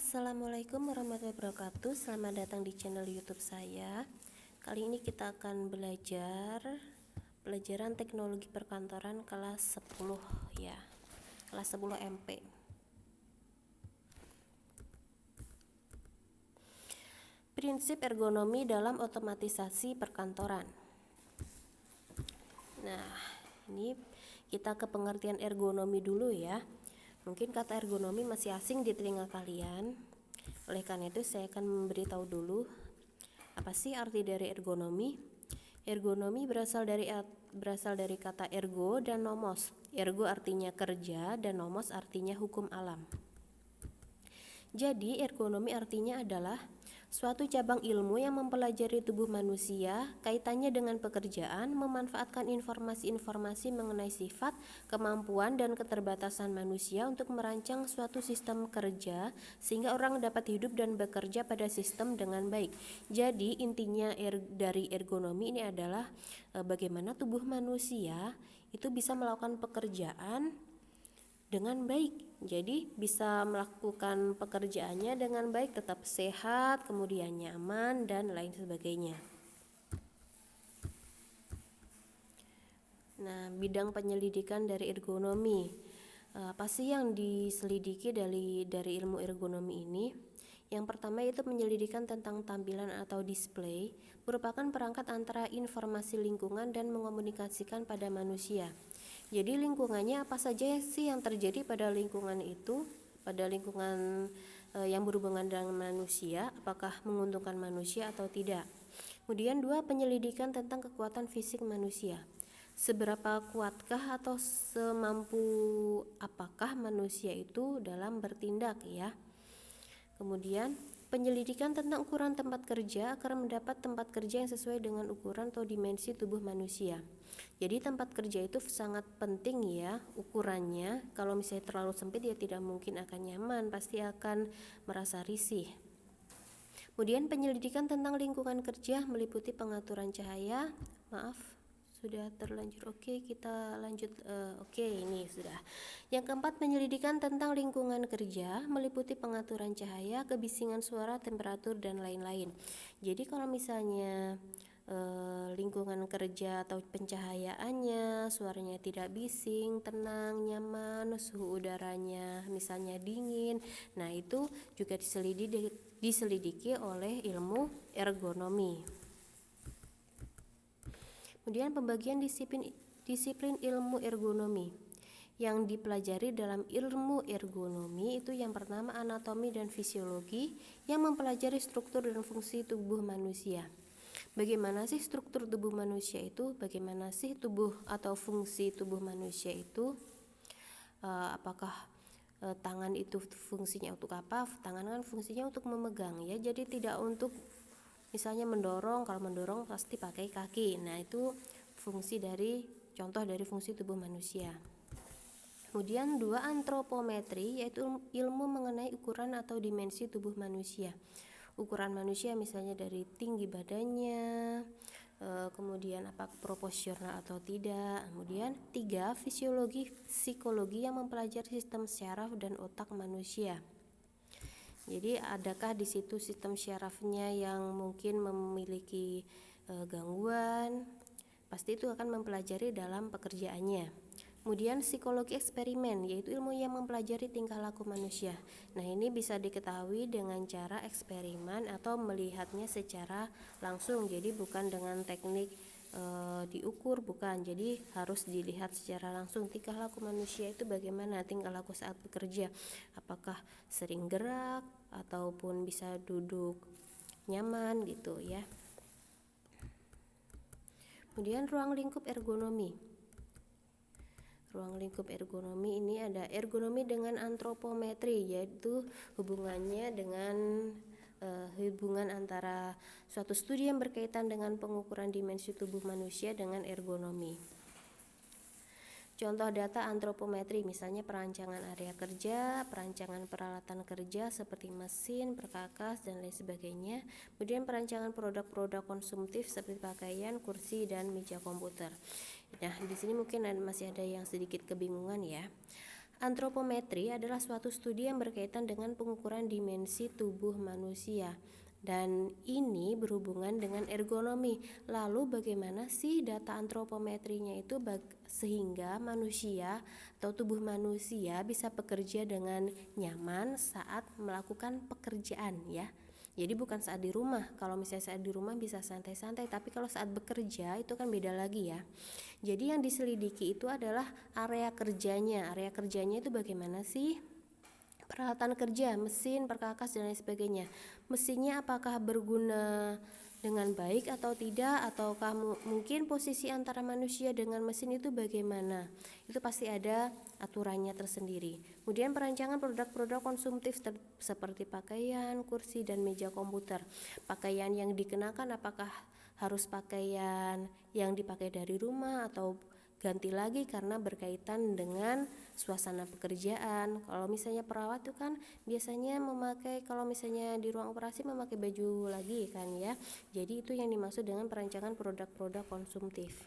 Assalamualaikum warahmatullahi wabarakatuh. Selamat datang di channel YouTube saya. Kali ini kita akan belajar pelajaran teknologi perkantoran kelas 10 ya. Kelas 10 MP. Prinsip ergonomi dalam otomatisasi perkantoran. Nah, ini kita ke pengertian ergonomi dulu ya. Mungkin kata ergonomi masih asing di telinga kalian. Oleh karena itu saya akan memberitahu dulu apa sih arti dari ergonomi. Ergonomi berasal dari kata ergo dan nomos. Ergo artinya kerja dan nomos artinya hukum alam. Jadi ergonomi artinya adalah suatu cabang ilmu yang mempelajari tubuh manusia, kaitannya dengan pekerjaan, memanfaatkan informasi-informasi mengenai sifat, kemampuan, dan keterbatasan manusia untuk merancang suatu sistem kerja sehingga orang dapat hidup dan bekerja pada sistem dengan baik. Jadi intinya dari ergonomi ini adalah bagaimana tubuh manusia itu bisa melakukan pekerjaan dengan baik. Jadi bisa melakukan pekerjaannya dengan baik, tetap sehat, kemudian nyaman dan lain sebagainya. Nah, bidang penyelidikan dari ergonomi. Apa sih yang diselidiki dari ilmu ergonomi ini? Yang pertama yaitu penyelidikan tentang tampilan atau display, merupakan perangkat antara informasi lingkungan dan mengomunikasikan pada manusia. Jadi lingkungannya apa saja sih yang terjadi pada lingkungan itu, pada lingkungan yang berhubungan dengan manusia, apakah menguntungkan manusia atau tidak. Kemudian 2, penyelidikan tentang kekuatan fisik manusia. Seberapa kuatkah atau semampu apakah manusia itu dalam bertindak ya. Kemudian penyelidikan tentang ukuran tempat kerja agar mendapat tempat kerja yang sesuai dengan ukuran atau dimensi tubuh manusia. Jadi tempat kerja itu sangat penting ya ukurannya. Kalau misalnya terlalu sempit ya tidak mungkin akan nyaman, pasti akan merasa risih. Kemudian penyelidikan tentang lingkungan kerja meliputi pengaturan cahaya. Maaf, sudah terlanjur. Oke, kita lanjut. Oke, ini sudah. Yang keempat, penyelidikan tentang lingkungan kerja meliputi pengaturan cahaya, kebisingan suara, temperatur, dan lain-lain. Jadi kalau misalnya lingkungan kerja atau pencahayaannya, suaranya tidak bising, tenang, nyaman, suhu udaranya misalnya dingin, nah itu juga diselidiki oleh ilmu ergonomi. Kemudian pembagian disiplin ilmu ergonomi yang dipelajari dalam ilmu ergonomi itu yang pertama anatomi dan fisiologi yang mempelajari struktur dan fungsi tubuh manusia. Bagaimana sih struktur tubuh manusia itu? Bagaimana sih tubuh atau fungsi tubuh manusia itu? Apakah tangan itu fungsinya untuk apa? Tangan kan fungsinya untuk memegang ya. Jadi tidak untuk misalnya mendorong. Kalau mendorong pasti pakai kaki. Nah, itu contoh dari fungsi tubuh manusia. Kemudian 2, antropometri yaitu ilmu mengenai ukuran atau dimensi tubuh manusia. Ukuran manusia misalnya dari tinggi badannya, kemudian apa proporsional atau tidak. Kemudian 3, fisiologi psikologi yang mempelajari sistem syaraf dan otak manusia. Jadi adakah di situ sistem syarafnya yang mungkin memiliki gangguan? Pasti itu akan mempelajari dalam pekerjaannya. Kemudian psikologi eksperimen yaitu ilmu yang mempelajari tingkah laku manusia. Nah, ini bisa diketahui dengan cara eksperimen atau melihatnya secara langsung. Jadi bukan dengan teknik diukur, bukan. Jadi harus dilihat secara langsung tingkah laku manusia itu bagaimana, tingkah laku saat bekerja. Apakah sering gerak ataupun bisa duduk nyaman gitu ya. Kemudian ruang lingkup ergonomi. Ruang lingkup ergonomi ini ada ergonomi dengan antropometri, yaitu hubungannya dengan hubungan antara suatu studi yang berkaitan dengan pengukuran dimensi tubuh manusia dengan ergonomi. Contoh data antropometri misalnya perancangan area kerja, perancangan peralatan kerja seperti mesin, perkakas, dan lain sebagainya. Kemudian perancangan produk-produk konsumtif seperti pakaian, kursi, dan meja komputer. Nah, di sini mungkin masih ada yang sedikit kebingungan ya. Antropometri adalah suatu studi yang berkaitan dengan pengukuran dimensi tubuh manusia. Dan ini berhubungan dengan ergonomi. Lalu bagaimana sih data antropometrinya itu sehingga manusia atau tubuh manusia bisa bekerja dengan nyaman saat melakukan pekerjaan ya. Jadi bukan saat di rumah. Kalau misalnya saat di rumah bisa santai-santai, tapi kalau saat bekerja itu kan beda lagi ya. Jadi yang diselidiki itu adalah area kerjanya. Area kerjanya itu bagaimana sih? Peralatan kerja, mesin, perkakas dan lain sebagainya. Mesinnya apakah berguna dengan baik atau tidak, ataukah mungkin posisi antara manusia dengan mesin itu bagaimana? Itu pasti ada aturannya tersendiri. Kemudian perancangan produk-produk konsumtif seperti pakaian, kursi dan meja komputer. Pakaian yang dikenakan apakah harus pakaian yang dipakai dari rumah atau ganti lagi karena berkaitan dengan suasana pekerjaan. Kalau misalnya perawat itu kan biasanya memakai, kalau misalnya di ruang operasi memakai baju lagi kan ya. Jadi itu yang dimaksud dengan perancangan produk-produk konsumtif.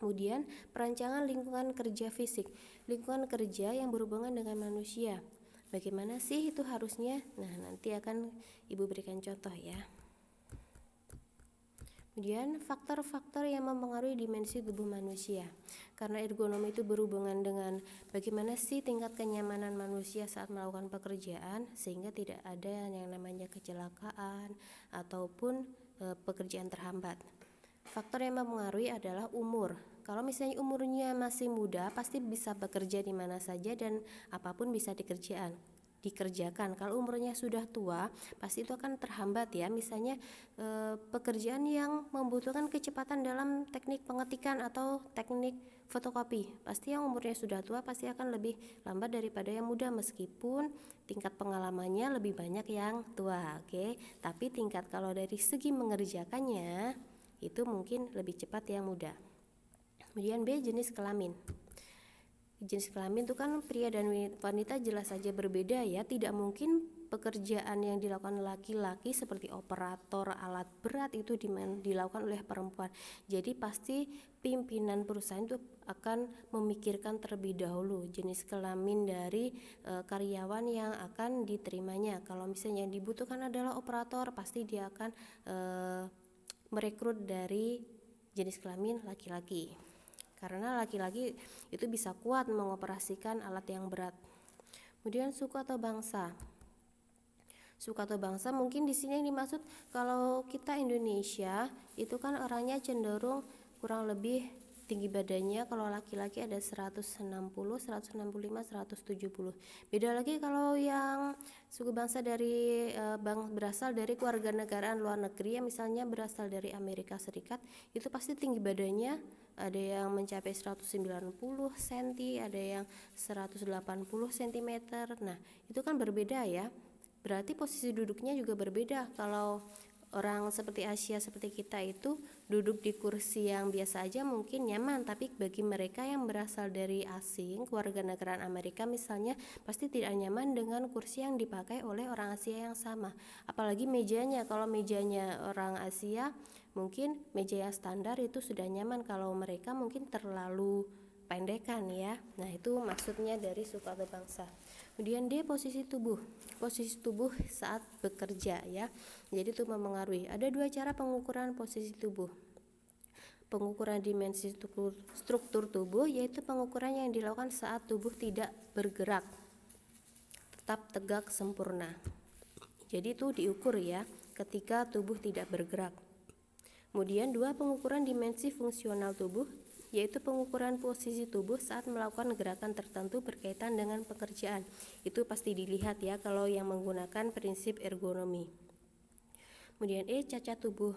Kemudian perancangan lingkungan kerja fisik, lingkungan kerja yang berhubungan dengan manusia. Bagaimana sih itu harusnya? Nah, nanti akan Ibu berikan contoh ya. Kemudian faktor-faktor yang mempengaruhi dimensi tubuh manusia. Karena ergonomi itu berhubungan dengan bagaimana sih tingkat kenyamanan manusia saat melakukan pekerjaan sehingga tidak ada yang namanya kecelakaan ataupun pekerjaan terhambat. Faktor yang mempengaruhi adalah umur. Kalau misalnya umurnya masih muda, pasti bisa bekerja di mana saja dan apapun bisa dikerjakan. Kalau umurnya sudah tua, pasti itu akan terhambat ya. Misalnya pekerjaan yang membutuhkan kecepatan dalam teknik pengetikan atau teknik fotokopi, pasti yang umurnya sudah tua pasti akan lebih lambat daripada yang muda, meskipun tingkat pengalamannya lebih banyak yang tua, oke. Tapi tingkat kalau dari segi mengerjakannya itu mungkin lebih cepat yang muda. Kemudian B, jenis kelamin. Jenis kelamin itu kan pria dan wanita jelas saja berbeda ya. Tidak mungkin pekerjaan yang dilakukan laki-laki seperti operator alat berat itu dilakukan oleh perempuan. Jadi pasti pimpinan perusahaan itu akan memikirkan terlebih dahulu jenis kelamin dari karyawan yang akan diterimanya. Kalau misalnya yang dibutuhkan adalah operator, pasti dia akan merekrut dari jenis kelamin laki-laki. Karena laki-laki itu bisa kuat mengoperasikan alat yang berat. Kemudian suku atau bangsa. Suku atau bangsa mungkin di sini yang dimaksud kalau kita Indonesia itu kan orangnya cenderung kurang lebih tinggi badannya. Kalau laki-laki ada 160, 165, 170. Beda lagi kalau yang suku bangsa dari berasal dari kewarganegaraan luar negeri, yang misalnya berasal dari Amerika Serikat, itu pasti tinggi badannya ada yang mencapai 190 cm, ada yang 180 cm. Nah, itu kan berbeda ya. Berarti posisi duduknya juga berbeda. Kalau orang seperti Asia seperti kita itu duduk di kursi yang biasa aja mungkin nyaman, tapi bagi mereka yang berasal dari asing, kewarganegaraan Amerika misalnya, pasti tidak nyaman dengan kursi yang dipakai oleh orang Asia yang sama. Apalagi mejanya, kalau mejanya orang Asia mungkin meja yang standar itu sudah nyaman, kalau mereka mungkin terlalu pendekan ya. Nah, itu maksudnya dari suku atau bangsa. Kemudian D, posisi tubuh. Posisi tubuh saat bekerja ya. Jadi itu mempengaruhi. Ada dua cara pengukuran posisi tubuh. Pengukuran dimensi struktur tubuh, yaitu pengukuran yang dilakukan saat tubuh tidak bergerak, tetap tegak sempurna. Jadi itu diukur ya ketika tubuh tidak bergerak. Kemudian dua, pengukuran dimensi fungsional tubuh, yaitu pengukuran posisi tubuh saat melakukan gerakan tertentu berkaitan dengan pekerjaan. Itu pasti dilihat ya kalau yang menggunakan prinsip ergonomi. Kemudian E, cacat tubuh.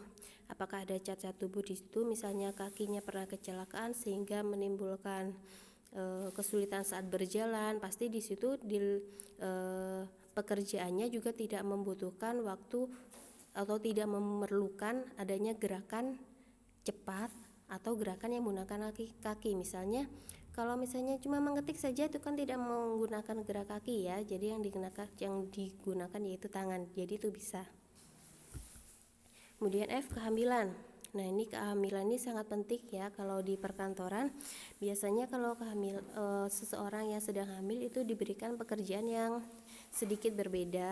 Apakah ada cacat tubuh di situ? Misalnya kakinya pernah kecelakaan sehingga menimbulkan kesulitan saat berjalan. Pasti di situ pekerjaannya juga tidak membutuhkan waktu atau tidak memerlukan adanya gerakan cepat atau gerakan yang menggunakan kaki. Misalnya kalau misalnya cuma mengetik saja itu kan tidak menggunakan gerak kaki ya. Jadi yang digunakan yaitu tangan. Jadi itu bisa. Kemudian F, kehamilan. Nah, ini kehamilan ini sangat penting ya kalau di perkantoran. Biasanya kalau seseorang yang sedang hamil itu diberikan pekerjaan yang sedikit berbeda